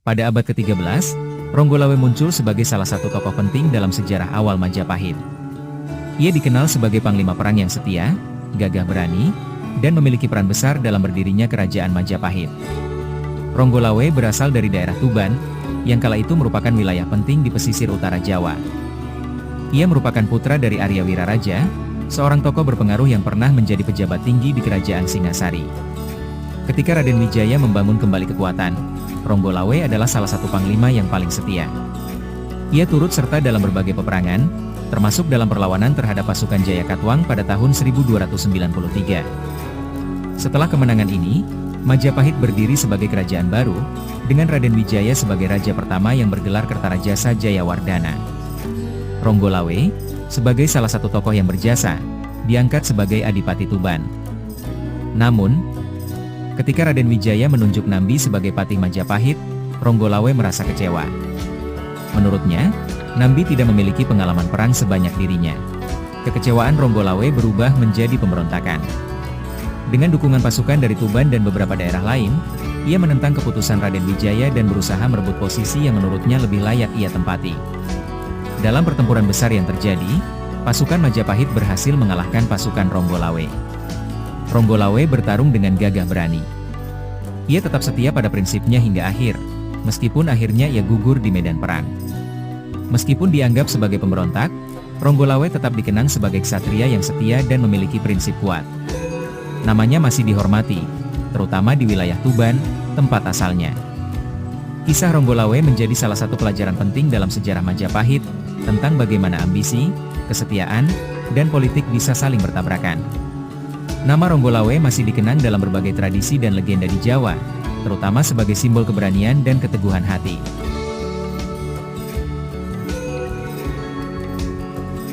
Pada abad ke-13, Ronggolawe muncul sebagai salah satu tokoh penting dalam sejarah awal Majapahit. Ia dikenal sebagai panglima perang yang setia, gagah berani, dan memiliki peran besar dalam berdirinya kerajaan Majapahit. Ronggolawe berasal dari daerah Tuban, yang kala itu merupakan wilayah penting di pesisir utara Jawa. Ia merupakan putra dari Arya Wiraraja, seorang tokoh berpengaruh yang pernah menjadi pejabat tinggi di kerajaan Singasari. Ketika Raden Wijaya membangun kembali kekuatan, Ronggolawe adalah salah satu panglima yang paling setia. Ia turut serta dalam berbagai peperangan, termasuk dalam perlawanan terhadap pasukan Jayakatwang pada tahun 1293. Setelah kemenangan ini, Majapahit berdiri sebagai kerajaan baru, dengan Raden Wijaya sebagai raja pertama yang bergelar Kertarajasa Jayawardana. Ronggolawe, sebagai salah satu tokoh yang berjasa, diangkat sebagai Adipati Tuban. Namun, ketika Raden Wijaya menunjuk Nambi sebagai Patih Majapahit, Ronggolawe merasa kecewa. Menurutnya, Nambi tidak memiliki pengalaman perang sebanyak dirinya. Kekecewaan Ronggolawe berubah menjadi pemberontakan. Dengan dukungan pasukan dari Tuban dan beberapa daerah lain, ia menentang keputusan Raden Wijaya dan berusaha merebut posisi yang menurutnya lebih layak ia tempati. Dalam pertempuran besar yang terjadi, pasukan Majapahit berhasil mengalahkan pasukan Ronggolawe. Ronggolawe bertarung dengan gagah berani. Ia tetap setia pada prinsipnya hingga akhir, meskipun akhirnya ia gugur di medan perang. Meskipun dianggap sebagai pemberontak, Ronggolawe tetap dikenang sebagai ksatria yang setia dan memiliki prinsip kuat. Namanya masih dihormati, terutama di wilayah Tuban, tempat asalnya. Kisah Ronggolawe menjadi salah satu pelajaran penting dalam sejarah Majapahit, tentang bagaimana ambisi, kesetiaan, dan politik bisa saling bertabrakan. Nama Ronggolawe masih dikenang dalam berbagai tradisi dan legenda di Jawa, terutama sebagai simbol keberanian dan keteguhan hati.